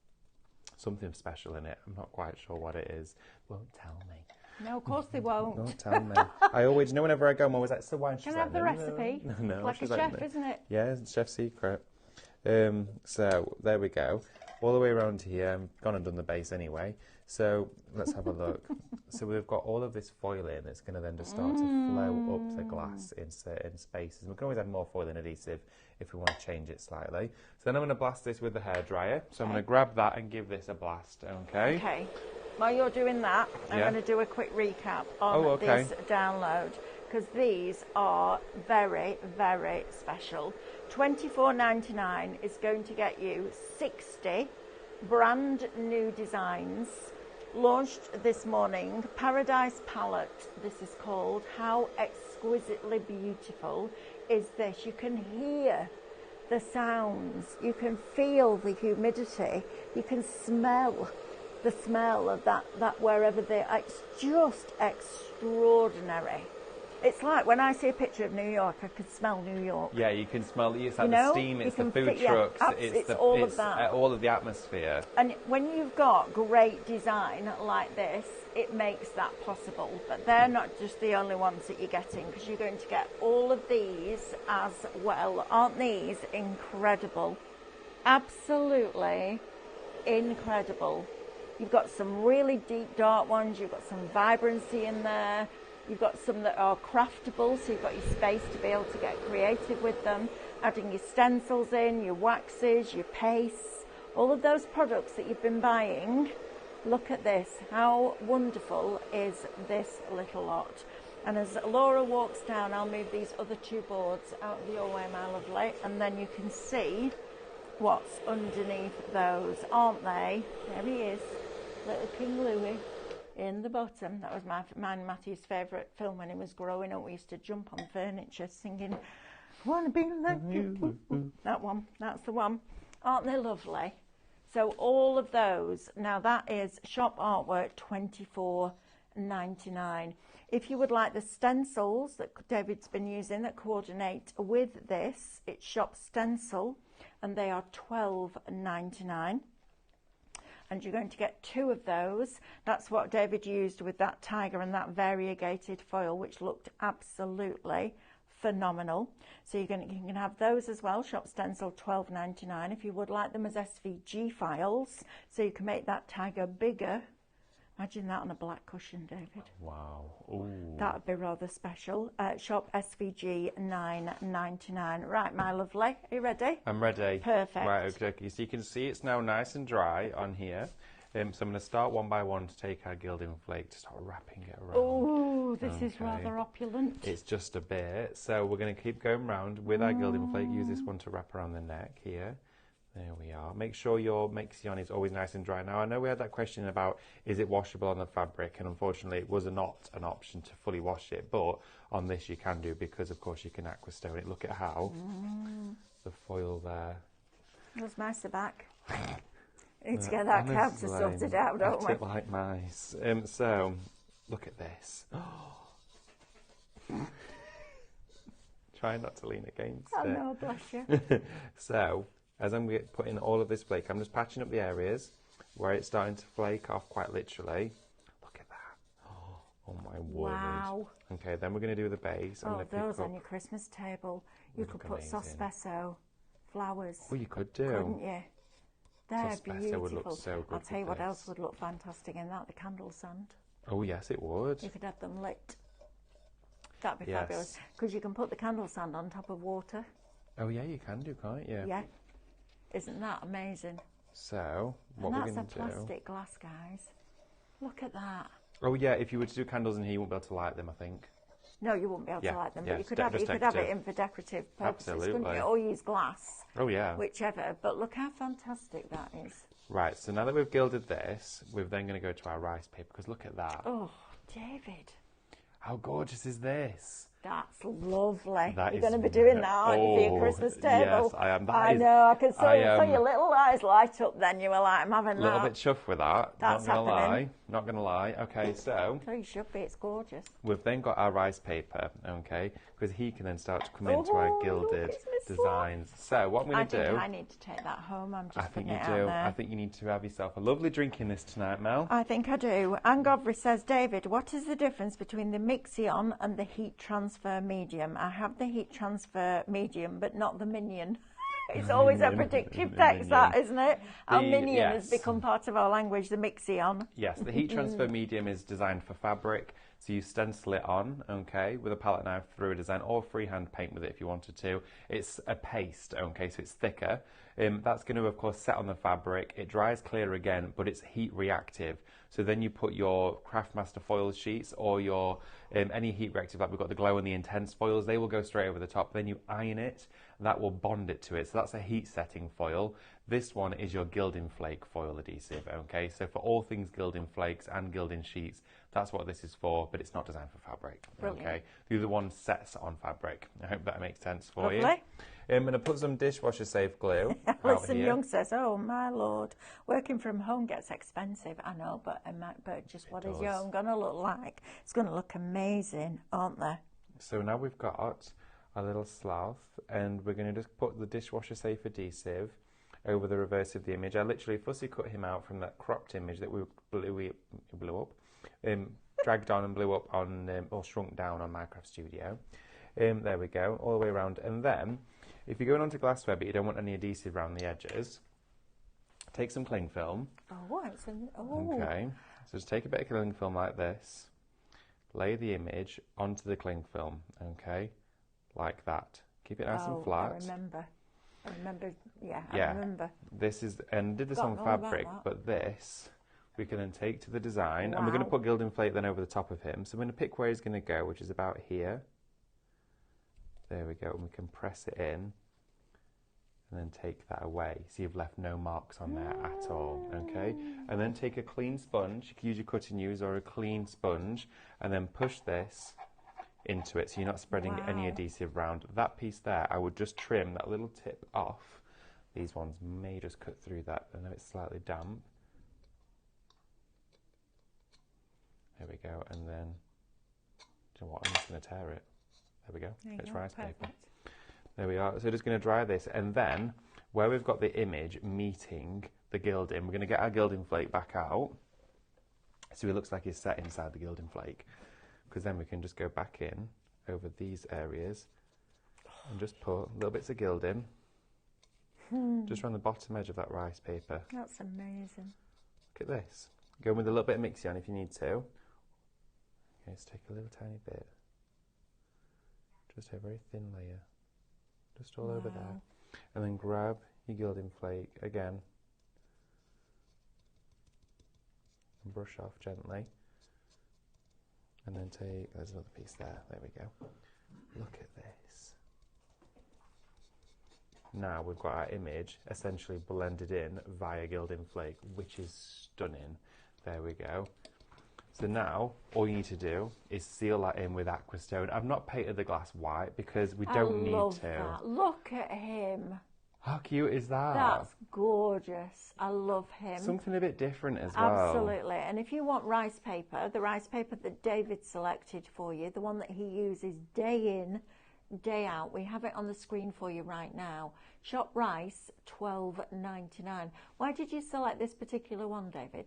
Something special in it. I'm not quite sure what it is. Won't tell me. No, of course they won't. Don't tell me. I always, whenever I go, I'm always like, so why? Can I have the recipe? No, like a chef, isn't it? Yeah, it's chef's secret. So there we go. All the way around here. I've gone and done the base anyway. So let's have a look. So we've got all of this foil in that's going to then just start to flow up the glass in certain spaces. And we can always add more foil and adhesive if we want to change it slightly. So then I'm going to blast this with the hairdryer. So I'm going to grab that and give this a blast, okay? Okay. While you're doing that, I'm going to do a quick recap on this download because these are very, very special. $24.99 is going to get you 60 brand new designs launched this morning. Paradise Palette, this is called. How exquisitely beautiful is this? You can hear the sounds, you can feel the humidity, you can smell the smell of that wherever they are. It's just extraordinary. It's like when I see a picture of New York, I can smell New York. Yeah, you can smell. It's like the steam. It's the food trucks. It's all of that. All of the atmosphere. And when you've got great design like this, it makes that possible. But they're not just the only ones that you're getting, because you're going to get all of these as well. Aren't these incredible? Absolutely incredible. You've got some really deep dark ones. You've got some vibrancy in there. You've got some that are craftable, so you've got your space to be able to get creative with them. Adding your stencils in, your waxes, your pastes, all of those products that you've been buying. Look at this. How wonderful is this little lot? And as Laura walks down, I'll move these other 2 boards out of your way, my lovely, and then you can see what's underneath those, aren't they? There he is, little King Louis. In the bottom. That was mine and Matthew's favourite film when he was growing up. We used to jump on furniture singing, "Wanna be like you." That one. That's the one. Aren't they lovely? So all of those. Now that is shop artwork $9.99. If you would like the stencils that David's been using that coordinate with this, it's Shop Stencil, and they are $12.99. And you're going to get 2 of those. That's what David used with that tiger and that variegated foil, which looked absolutely phenomenal. So you can have those as well. Shop Stencil $12.99. If you would like them as SVG files, so you can make that tiger bigger. Imagine that on a black cushion, David. Wow. Ooh. That would be rather special. Shop SVG $9.99. Right, my lovely. Are you ready? I'm ready. Perfect. Right, okay. So you can see it's now nice and dry on here. So I'm going to start one by one to take our gilding flake to start wrapping it around. Oh, this is Okay. rather opulent. It's just a bit. So we're going to keep going round with our gilding flake. Use this one to wrap around the neck here. There we are. Make sure your Mixion is always nice and dry. Now, I know we had that question about is it washable on the fabric, and unfortunately it was not an option to fully wash it, but on this you can do because, of course, you can aquastone it. Look at how the foil there. That's nice the back. We need to get that counter sorted out, don't At we? it like mice. So, look at this. Try not to lean against Oh it. no, bless you. So, as I'm putting all of this flake, I'm just patching up the areas where it's starting to flake off quite literally. Look at that. Oh my word. Wow. Okay, then we're going to do the base. I'm Oh, going to pick those up. on your Christmas table. You could look put amazing. Sospeso flowers, Oh, you could do. couldn't you? They're Sospeso beautiful. would look so good I'll tell you with what else this. would look fantastic in that, the candle sand. Oh, yes, it would. You could have them lit. That'd be Yes. fabulous. Because you can put the candle sand on top of water. Oh, yeah, you can do, can't you? Yeah. Isn't that amazing? So, what And we're that's going a to do. plastic glass, guys. Look at that. Oh, yeah, if you were to do candles in here, you won't be able to light them, I think. No, you wouldn't be able Yeah, to light them, yeah, but you could it's have it. You just could have it decorative. in for decorative purposes, couldn't Absolutely. you? Or use glass, Oh, yeah. whichever. But look how fantastic that is. Right, so now that we've gilded this, we're then going to go to our rice paper, because look at that. Oh, David, How gorgeous is this? that's lovely. That You're is going to be doing that, aren't you, for your oh, Christmas table? yes, I am. That I is- know. I can saw I, your little eyes light up. Then you were like, "I'm having A little that." bit chuffed with that. That's not gonna happening. lie. Not gonna lie. Okay, so Oh, you should be. It's gorgeous. we've then got our rice paper, okay, because he can then start to come into Oh, our look, gilded it's my designs. So what I'm I going to think do, I need to take that home. I'm just I think putting you it do. out there. I think you need to have yourself a lovely drink in this tonight, Mel. I think I do. Anne Godfrey says, David, what is the difference between the Mixion and the heat transfer medium? I have the heat transfer medium, but not the minion. It's always a Minion. predictive The text, that, minion. isn't it? Our The- minion has yes. become part of our language, the Mixion. Yes, the heat transfer medium is designed for fabric, so you stencil it on, okay, with a palette knife through a design, or freehand paint with it if you wanted to. It's a paste, okay, so it's thicker. That's going to, of course, set on the fabric. It dries clear again, but it's heat reactive. So then you put your Craftmaster foil sheets or your any heat reactive, like we've got the Glow and the Intense foils, they will go straight over the top. Then you iron it, and that will bond it to it. So that's a heat setting foil. This one is your gilding flake foil adhesive, okay? So for all things gilding flakes and gilding sheets, that's what this is for, but it's not designed for fabric, Brilliant. okay? The other one sets on fabric. I hope that makes sense for you. Lovely. I'm going to put some dishwasher safe glue out Listen, here. Young says, oh, my Lord, working from home gets expensive. I know, but just what is does. your home going to look like? It's going to look amazing, aren't they? So now we've got our little sloth, and we're going to just put the dishwasher safe adhesive over the reverse of the image. I literally fussy cut him out from that cropped image that we blew up, dragged on and blew up on, or shrunk down on Minecraft Studio. There we go, all the way around. And then, if you're going onto glassware but you don't want any adhesive around the edges, take some cling film. Oh, Okay, so just take a bit of cling film like this, lay the image onto the cling film, okay, like that. Keep it nice and flat. I remember, yeah, Yeah. I remember. This is, and did this on Forgotten all about fabric, that. but this we can then take to the design, and we're going to Wow. put gilding flake then over the top of him. So we're going to pick where he's going to go, which is about here. There we go, and we can press it in, and then take that away. So you've left no marks on there at all, okay? And then take a clean sponge, you can use your cutting use or a clean sponge, and then push this into it, so you're not spreading any Wow. adhesive around. That piece there, I would just trim that little tip off. These ones may just cut through that. I know it's slightly damp. There we go. And then, do you know what? I'm just going to tear it. There we go. There you It's go, rice paper. perfect. There we are. So just going to dry this. And then, where we've got the image meeting the gilding, we're going to get our gilding flake back out. So it looks like it's set inside the gilding flake. Because then we can just go back in over these areas and just put little bits of gilding just around the bottom edge of that rice paper. That's amazing. Look at this. Go in with a little bit of Mixion if you need to. Okay, let's take a little tiny bit. Just a very thin layer. Just all over there. And then grab your gilding flake again. And brush off gently. And then there's another piece there. There we go. Look at this. Now we've got our image essentially blended in via gilding flake, which is stunning. There we go. So now all you need to do is seal that in with Aquastone. I've not painted the glass white because we don't need to. I love that. Look at him. How cute is that? That's gorgeous. I love him. Something a bit different as well. Absolutely. And if you want rice paper, the rice paper that David selected for you, the one that he uses day in, day out, we have it on the screen for you right now. Shop Rice, $12.99. Why did you select this particular one, David?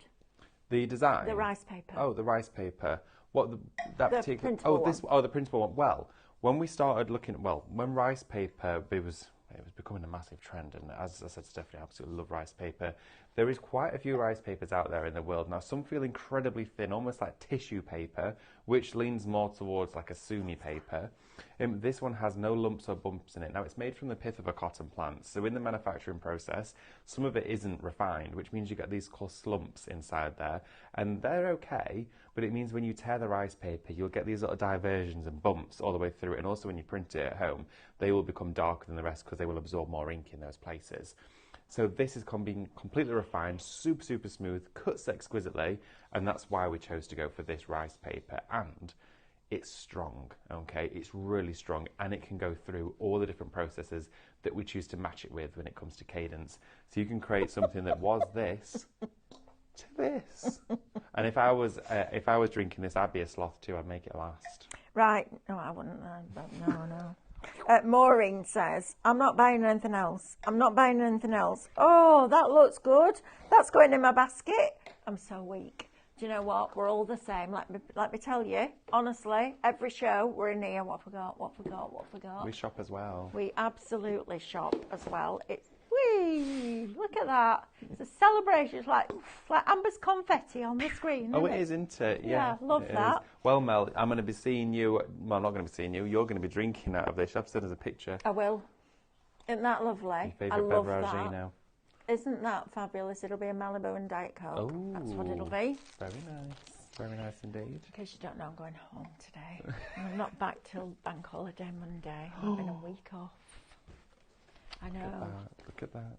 The design? The rice paper. Oh, the rice paper. What, that The particular... printable Oh, this. one. Oh, the printable one. Well, when we started looking... Well, when rice paper, it was becoming a massive trend, and as I said to Stephanie, I absolutely love rice paper. There is quite a few rice papers out there in the world. Now, some feel incredibly thin, almost like tissue paper, which leans more towards like a Sumi paper. This one has no lumps or bumps in it. Now, it's made from the pith of a cotton plant, so in the manufacturing process, some of it isn't refined, which means you get these coarse lumps inside there, and they're okay, but it means when you tear the rice paper, you'll get these little diversions and bumps all the way through it, and also when you print it at home, they will become darker than the rest because they will absorb more ink in those places. So this is being completely refined, super, super smooth, cuts exquisitely, and that's why we chose to go for this rice paper. And it's strong, okay? It's really strong, and it can go through all the different processes that we choose to match it with when it comes to cadence. So you can create something that was this to this. And if I was drinking this, I'd be a sloth too. I'd make it last. Right. No, I wouldn't. No. Maureen says, I'm not buying anything else. I'm not buying anything else. Oh, that looks good. That's going in my basket. I'm so weak. Do you know what? We're all the same. Let me tell you, honestly, every show we're in here. What forgot? We shop as well. We absolutely shop as well. It's whee! Look at that. It's a celebration. It's like Amber's confetti on the screen. Oh, isn't it is, isn't it? Yeah, love it that. Is. Well, Mel, I'm going to be seeing you. Well, I'm not going to be seeing you. You're going to be drinking out of this. I've sent us a picture. I will. Isn't that lovely? Your I favourite love beverage that. now. Isn't that fabulous? It'll be a Malibu and Diet Coke. Oh, that's what it'll be. Very nice. Very nice indeed. In case you don't know, I'm going home today. I'm not back till Bank Holiday Monday. I'm having a week off. I know. Look at that.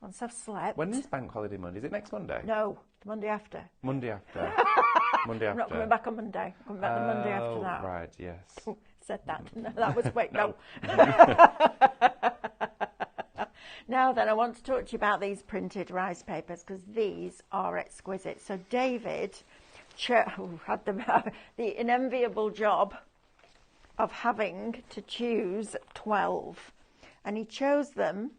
Once I've slept. When is Bank Holiday Monday? Is it next Monday? No, the Monday after. Monday after. Monday after. I'm not coming back on Monday. I'm coming back the Monday after that. Right, yes. Said that. No, that was, wait, no. Now then, I want to talk to you about these printed rice papers because these are exquisite. So David had the unenviable job of having to choose 12. And he chose them,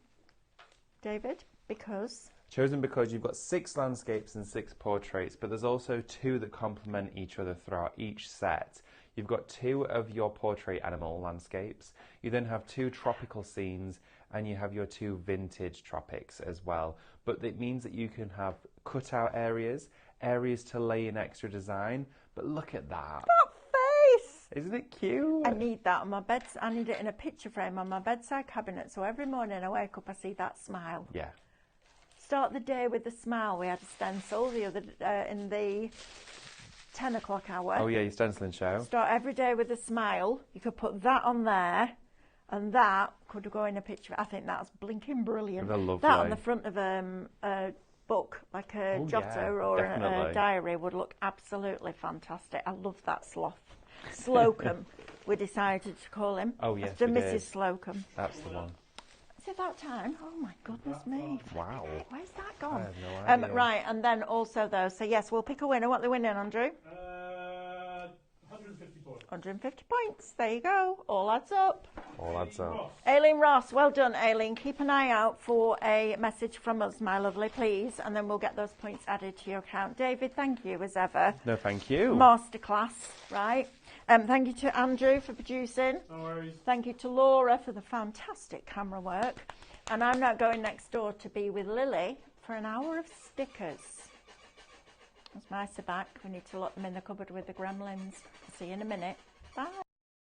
David, because... Chosen because you've got 6 landscapes and 6 portraits, but there's also 2 that complement each other throughout each set. You've got 2 of your portrait animal landscapes. You then have 2 tropical scenes, and you have your 2 vintage tropics as well. But it means that you can have cutout areas to lay in extra design. But look at that. That face! Isn't it cute? I need that on my bed. I need it in a picture frame on my bedside cabinet. So every morning I wake up, I see that smile. Yeah. Start the day with a smile. We had a stencil the other in the 10 o'clock hour. Oh yeah, your stenciling show. Start every day with a smile. You could put that on there, and that could go in a picture. I think that's blinking brilliant. They're lovely. That on the front of a book, like a jotter or a diary, would look absolutely fantastic. I love that sloth. Slocum, we decided to call him. Oh yes, After we Mrs. did. Slocum. That's the one. Is it that time? Oh my goodness me. Wow. Where's that gone? I have no idea. Right, and then also though, so yes, we'll pick a winner. What are they winning, Andrew? 150 points. There you go. All adds up. All adds up. Aileen Ross, well done, Aileen. Keep an eye out for a message from us, my lovely, please, and then we'll get those points added to your account. David, thank you as ever. No, thank you. Masterclass, right? Thank you to Andrew for producing. No worries. Thank you to Laura for the fantastic camera work. And I'm now going next door to be with Lily for an hour of stickers. As mice are back, we need to lock them in the cupboard with the gremlins. See you in a minute. Bye.